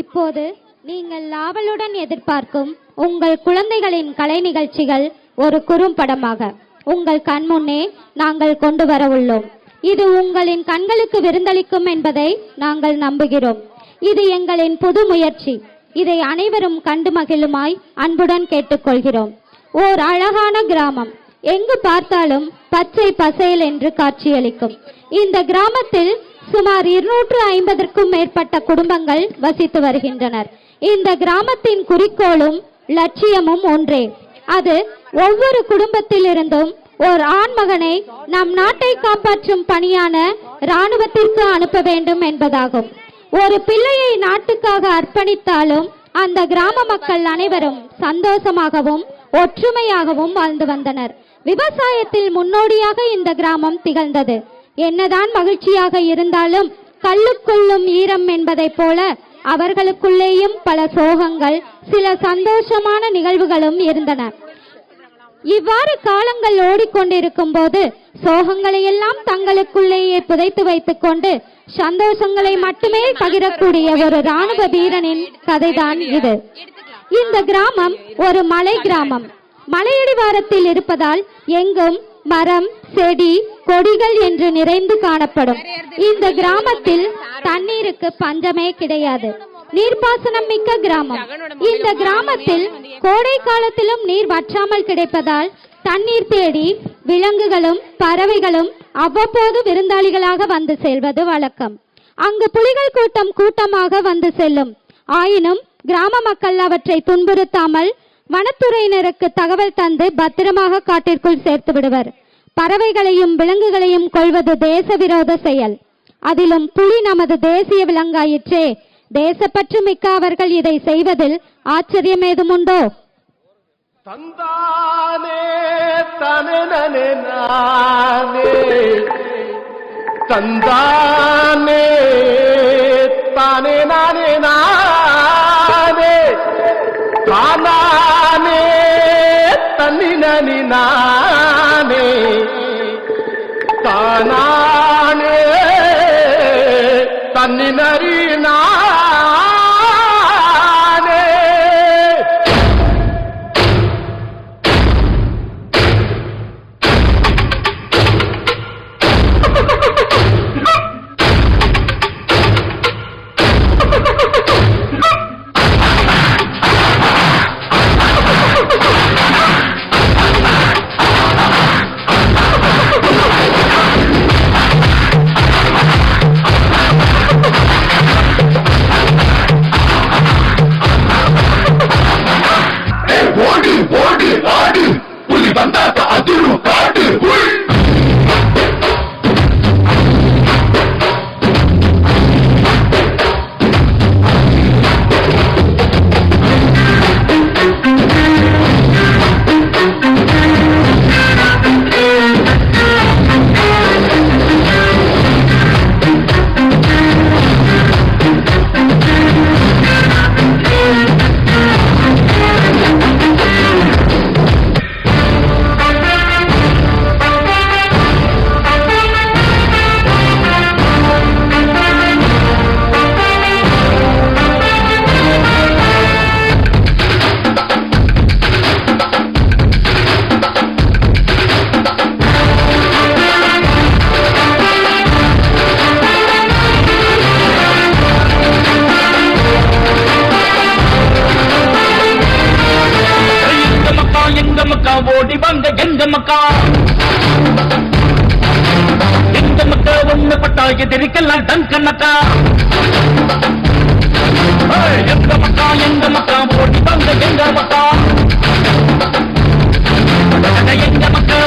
இப்போது நீங்கள் ஆவலுடன் எதிர்பார்க்கும் உங்கள் குழந்தைகளின் கலை நிகழ்ச்சிகள் ஒரு குறும்படமாக உங்கள் கண்முன்னே நாங்கள் கொண்டு வர உள்ளோம். இது உங்களின் கண்களுக்கு விருந்தளிக்கும் என்பதை நாங்கள் நம்புகிறோம். இது எங்களின் புது முயற்சி. இதை அனைவரும் கண்டு மகிழுமாய் அன்புடன் கேட்டுக்கொள்கிறோம். ஓர் அழகான கிராமம், எங்கு பார்த்தாலும் பச்சை பசேல் என்று காட்சியளிக்கும். இந்த கிராமத்தில் சுமார் 250க்கும் மேற்பட்ட குடும்பங்கள் வசித்து வருகின்றனர். இந்த கிராமத்தின் குறிக்கோளும் லட்சியமும் ஒன்றே. அது ஒவ்வொரு குடும்பத்திலிருந்தும் ஓர் ஆண்மகனை நம் நாட்டை காப்பாற்றும் பணியான இராணுவத்திற்கு அனுப்ப வேண்டும் என்பதாகும். ஒரு பிள்ளையை நாட்டுக்காக அர்ப்பணித்தாலும் அந்த கிராம மக்கள் அனைவரும் சந்தோஷமாகவும் ஒற்றுமையாகவும் வாழ்ந்து வந்தனர். விவசாயத்தில் முன்னோடியாக இந்த கிராமம் திகழ்ந்தது. என்னதான் மகிழ்ச்சியாக இருந்தாலும் கல்லுக்குள்ளும் ஈரம் என்பதை போல அவர்களுக்குள்ளேயும் பல சோகங்கள், சில சந்தோஷமான நிகழ்வுகளும் இருந்தன. இவ்வாறு காலங்கள் ஓடிக்கொண்டிருக்கும் போது சோகங்களை எல்லாம் தங்களுக்குள்ளேயே புதைத்து வைத்துக் கொண்டு சந்தோஷங்களை மட்டுமே பகிரக்கூடிய ஒரு இராணுவ வீரனின் கதைதான் இது. இந்த கிராமம் ஒரு மலை கிராமம். மலையடிவாரத்தில் இருப்பதால் எங்கும் மரம், செடி, கொடிகள் என்று நிறைந்து காணப்படும். இந்த கிராமத்தில் தண்ணீருக்கு பஞ்சமே கிடையாது. நீர்ப்பாசனம் மிக்க கிராமம். இந்த கிராமத்தில் கோடை காலத்திலும் நீர் வற்றாமல் கிடைப்பதால் தண்ணீர் தேடி விலங்குகளும் பறவைகளும் அவ்வப்போது விருந்தாளிகளாக வந்து செல்வது வழக்கம். அங்கு புலிகள் கூட்டம் கூட்டமாக வந்து செல்லும். ஆயினும் கிராம மக்கள் அவற்றை துன்புறுத்தாமல் வனத்துறையினருக்கு தகவல் தந்து பத்திரமாக காட்டிற்குள் சேர்த்து விடுவர். பறவைகளையும் விலங்குகளையும் கொள்வது தேச விரோத செயல். அதிலும் புலி நமது தேசிய விலங்காயிற்றே. தேசப்பற்று மிக்க அவர்கள் இதை செய்வதில் ஆச்சரியம் ஏதுமுண்டோ? தந்தானே தனனே நானே தந்தானே தானே நானே நானே தானானே தன்னினி நானே தானானே தன்னினரி நானே. ஓடி வந்த எங்க மக்கா ஒண்ணு பட்டா எதிரிக்கலாம் தன் கண்ணக்கா. எங்க மக்கா ஓடி வந்த எங்க மக்கா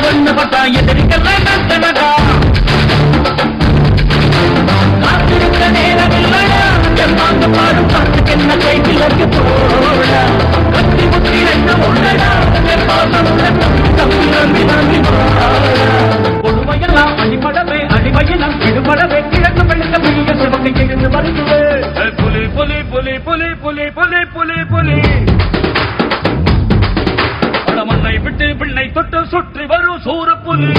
ஒண்ணு பட்டா எதிரிக்கலாம் தன் கண்ணக்கா. காத்திருக்க நேரமில்லடா எம்மாங்க பாடும் பாட்டுக்கு என்ன கைவிலக்கு போட கத்தி முத்தி என்ன உள்ளடா கொடுமையெல்லாம் அடிபடவே அடிமையெல்லாம் விடுபடவே கிழக்கு வெளுக்க பெரிய சிவகை இருந்து வருகுவே. புலி புலி புலி புலி புலி புலி புலி புலி மண்ணை விட்டு பிள்ளை தொட்டு சுற்றி வரும் சூர புலி.